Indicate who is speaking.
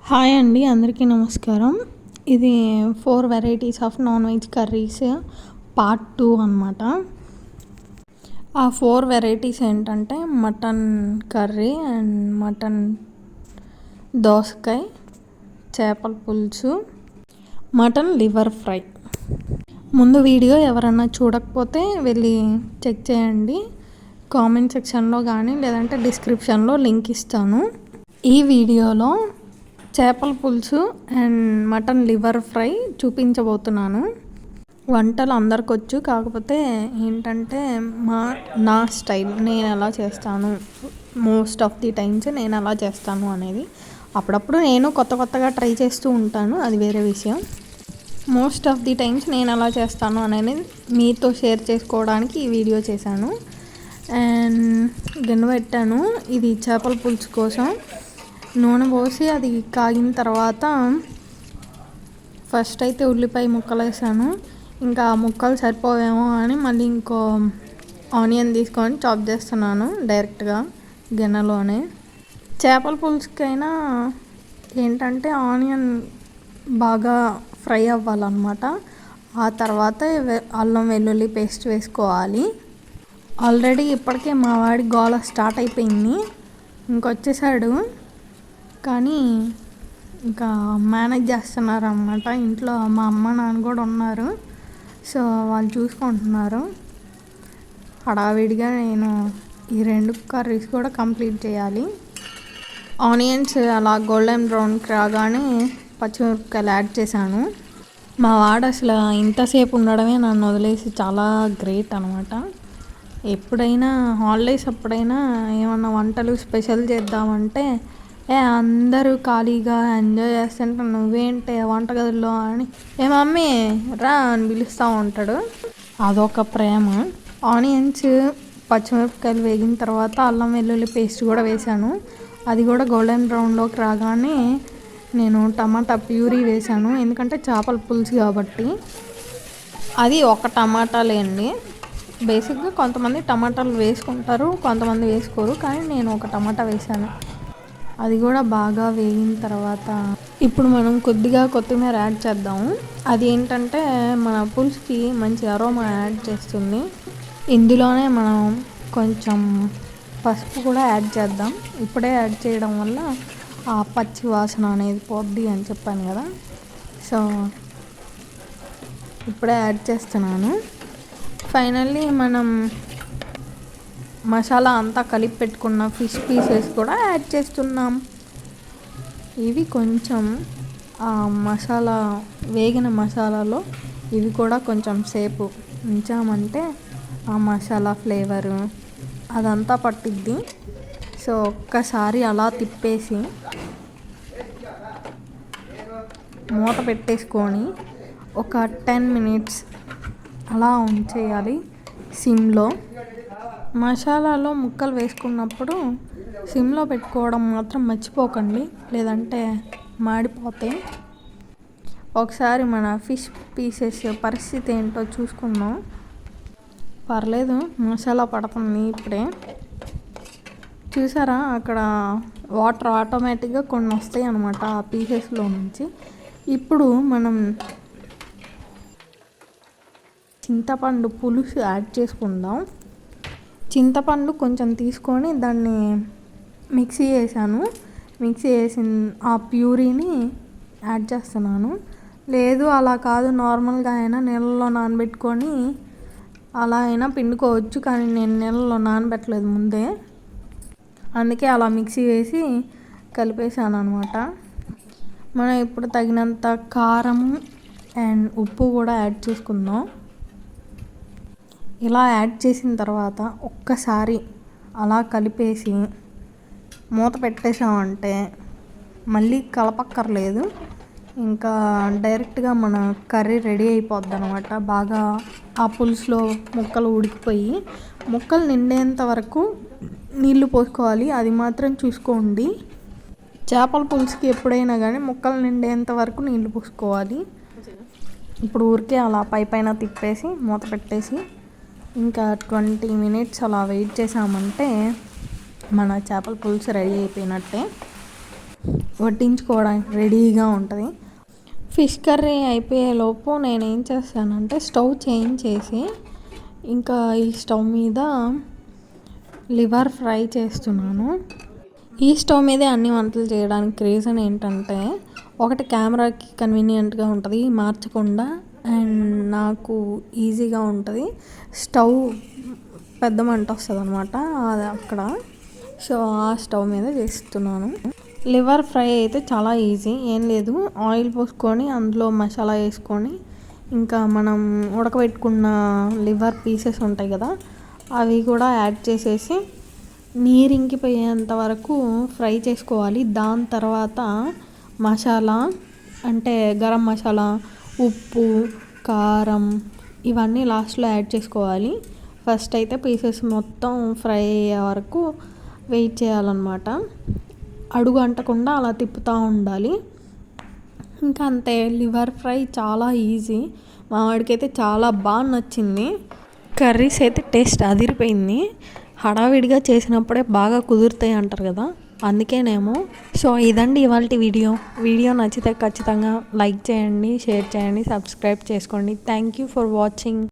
Speaker 1: Hi అండి, అందరికీ నమస్కారం. ఇది 4 varieties of non veg curries part 2 అనమాట. ఆ 4 వెరైటీస్ ఏంటంటే మటన్ కర్రీ అండ్ మటన్ దోసకాయ, చేపల పులుసు, మటన్ లివర్ ఫ్రై. ముందు వీడియో ఎవరన్నా చూడకపోతే వెళ్ళి చెక్ చేయండి. కామెంట్ సెక్షన్లో కానీ లేదంటే డిస్క్రిప్షన్లో లింక్ ఇస్తాను. ఈ వీడియోలో చేపల పులుసు అండ్ మటన్ లివర్ ఫ్రై చూపించబోతున్నాను. వంటలు అందరికి వచ్చు, కాకపోతే ఏంటంటే నా స్టైల్ నేను ఎలా చేస్తాను, మోస్ట్ ఆఫ్ ది టైమ్స్ నేను ఎలా చేస్తాను అనేది. అప్పుడప్పుడు నేను కొత్తగా ట్రై చేస్తూ ఉంటాను, అది వేరే విషయం. మోస్ట్ ఆఫ్ ది టైమ్స్ నేను ఎలా చేస్తాను అనేది మీతో షేర్ చేసుకోవడానికి ఈ వీడియో చేశాను. అండ్ గిన్నె పెట్టాను. ఇది చేపల పులుసు కోసం నూనె పోసి అది కాగిన తర్వాత ఫస్ట్ అయితే ఉల్లిపాయ ముక్కలు వేసాను. ఇంకా ముక్కలు సరిపోవేమో అని మళ్ళీ ఇంకో ఆనియన్ తీసుకొని చాప్ చేస్తున్నాను డైరెక్ట్గా గిన్నెలోనే. చేపల పులుసుకైనా ఏంటంటే ఆనియన్ బాగా ఫ్రై అవ్వాలన్నమాట. ఆ తర్వాత అల్లం వెల్లుల్లి పేస్ట్ వేసుకోవాలి. ఆల్రెడీ ఇప్పటికే మా వాడి గోల స్టార్ట్ అయిపోయింది, ఇంకొచ్చేసాడు. కానీ ఇంకా మేనేజ్ చేస్తున్నారు అన్నమాట. ఇంట్లో మా అమ్మ నాన్న కూడా ఉన్నారు, సో వాళ్ళు చూసుకుంటున్నారు. హడావిడిగా నేను ఈ 2 కర్రీస్ కూడా కంప్లీట్ చేయాలి. ఆనియన్స్ అలా గోల్డెన్ బ్రౌన్కి రాగానే పచ్చిమిరపకాయలు యాడ్ చేశాను. మా వాడు అసలు ఇంతసేపు ఉండడమే నన్ను వదిలేసి చాలా గ్రేట్ అనమాట. ఎప్పుడైనా హాలిడేస్ అప్పుడైనా ఏమన్నా వంటలు స్పెషల్ చేద్దామంటే అందరూ ఖాళీగా ఎంజాయ్ చేస్తుంటే నువ్వేంటే వంటగదిలో అని మమ్మీ రా అని పిలుస్తూ ఉంటాడు. అదొక ప్రేమ. ఆనియన్స్ పచ్చిమిరపకాయలు వేగిన తర్వాత అల్లం వెల్లుల్లి పేస్ట్ కూడా వేసాను. అది కూడా గోల్డెన్ బ్రౌన్లోకి రాగానే నేను టమాటా ప్యూరీ వేసాను, ఎందుకంటే చేపల పులుసు కాబట్టి. అది ఒక టమాటాలేండి. బేసిక్గా కొంతమంది టమాటాలు వేసుకుంటారు, కొంతమంది వేసుకోరు, కానీ నేను ఒక టమాటా వేసాను. అది కూడా బాగా వేగిన తర్వాత ఇప్పుడు మనం కొద్దిగా కొత్తిమీర యాడ్ చేద్దాము. అది ఏంటంటే మన పులుసుకి మంచి అరోమా యాడ్ చేస్తుంది. ఇందులోనే మనం కొంచెం పసుపు కూడా యాడ్ చేద్దాం. ఇప్పుడే యాడ్ చేయడం వల్ల ఆ పచ్చి వాసన అనేది పోద్ది అని చెప్పాను కదా, సో ఇప్పుడే యాడ్ చేస్తున్నాను. ఫైనల్లీ మనం మసాలా అంతా కలిపి పెట్టుకున్న ఫిష్ పీసెస్ కూడా యాడ్ చేస్తున్నాం. ఇవి కొంచెం మసాలా వేగిన మసాలాలో ఇవి కూడా కొంచెం సేపు ఉంచామంటే ఆ మసాలా ఫ్లేవరు అదంతా పట్టిద్ది. సో ఒక్కసారి అలా తిప్పేసి మూత పెట్టేసుకొని ఒక 10 minutes అలా ఉంచేయాలి సిమ్లో. మసాలాలో ముక్కలు వేసుకున్నప్పుడు సిమ్లో పెట్టుకోవడం మాత్రం మర్చిపోకండి, లేదంటే మాడిపోతాయి. ఒకసారి మన ఫిష్ పీసెస్ పరిస్థితి ఏంటో చూసుకుందాం. పర్లేదు, మసాలా పడుతుంది ఇప్పుడే. చూసారా, అక్కడ వాటర్ ఆటోమేటిక్గా కొన్ని వస్తాయి అన్నమాట ఆ పీసెస్లో నుంచి. ఇప్పుడు మనం చింతపండు పులుసు యాడ్ చేసుకుందాం. చింతపండు కొంచెం తీసుకొని దాన్ని మిక్సీ వేసాను. మిక్సీ వేసిన ఆ ప్యూరీని యాడ్ చేస్తున్నాను. లేదు అలా కాదు, నార్మల్గా అయినా నీళ్ళలో నానబెట్టుకొని అలా అయినా పిండుకోవచ్చు, కానీ నేను నీళ్ళలో నానబెట్టలేదు ముందే, అందుకే అలా మిక్సీ వేసి కలిపేసాను అనమాట. మనం ఇప్పుడు తగినంత కారము అండ్ ఉప్పు కూడా యాడ్ చేసుకుందాం. ఇలా యాడ్ చేసిన తర్వాత ఒక్కసారి అలా కలిపేసి మూత పెట్టేసామంటే మళ్ళీ కలపక్కర్లేదు, ఇంకా డైరెక్ట్గా మన కర్రీ రెడీ అయిపోద్ది అనమాట. బాగా ఆ పులుసులో ముక్కలు ఉడికిపోయి ముక్కలు నిండేంత వరకు నీళ్లు పోసుకోవాలి, అది మాత్రం చూసుకోండి. చేపల పులుసుకి ఎప్పుడైనా కానీ ముక్కలు నిండేంత వరకు నీళ్లు పోసుకోవాలి. ఇప్పుడు ఊరికే అలా పైన తిప్పేసి మూత పెట్టేసి ఇంకా 20 minutes అలా వెయిట్ చేసామంటే మన చేపల పులుసు రెడీ అయిపోయినట్టే. వడ్డించుకోవడానికి రెడీగా ఉంటుంది. ఫిష్ కర్రీ అయిపోయేలోపు నేనేం చేస్తానంటే స్టవ్ చేంజ్ చేసి ఇంకా ఈ స్టవ్ మీద లివర్ ఫ్రై చేస్తున్నాను. ఈ స్టవ్ మీదే అన్ని వంటలు చేయడానికి రీజన్ ఏంటంటే ఒకటి కెమెరాకి కన్వీనియంట్గా ఉంటుంది మార్చకుండా, అండ్ నాకు ఈజీగా ఉంటుంది. స్టవ్ పెద్ద మంట వస్తుంది అనమాట అది అక్కడ. సో ఆ స్టవ్ మీద చేస్తున్నాను. లివర్ ఫ్రై అయితే చాలా ఈజీ, ఏం లేదు. ఆయిల్ పోసుకొని అందులో మసాలా వేసుకొని ఇంకా మనం ఉడకబెట్టుకున్న లివర్ పీసెస్ ఉంటాయి కదా అవి కూడా యాడ్ చేసేసి నీరు ఇంకిపోయేంత వరకు ఫ్రై చేసుకోవాలి. దాని తర్వాత మసాలా అంటే గరం మసాలా, ఉప్పు, కారం ఇవన్నీ లాస్ట్లో యాడ్ చేసుకోవాలి. ఫస్ట్ అయితే పీసెస్ మొత్తం ఫ్రై అయ్యే వరకు వెయిట్ చేయాలన్నమాట. అడుగు అంటకుండా అలా తిప్పుతూ ఉండాలి. ఇంకా అంతే, లివర్ ఫ్రై చాలా ఈజీ. మా వాడికైతే చాలా బాగా నచ్చింది. కర్రీస్ అయితే టేస్ట్ అదిరిపోయింది. హడావిడిగా చేసినప్పుడే బాగా కుదురుతాయి అంటారు కదా, అందుకేనేమో. సో ఇదండి ఇవాల్టి వీడియో నచ్చితే ఖచ్చితంగా లైక్ చేయండి, షేర్ చేయండి, సబ్స్క్రైబ్ చేసుకోండి. Thank you for watching.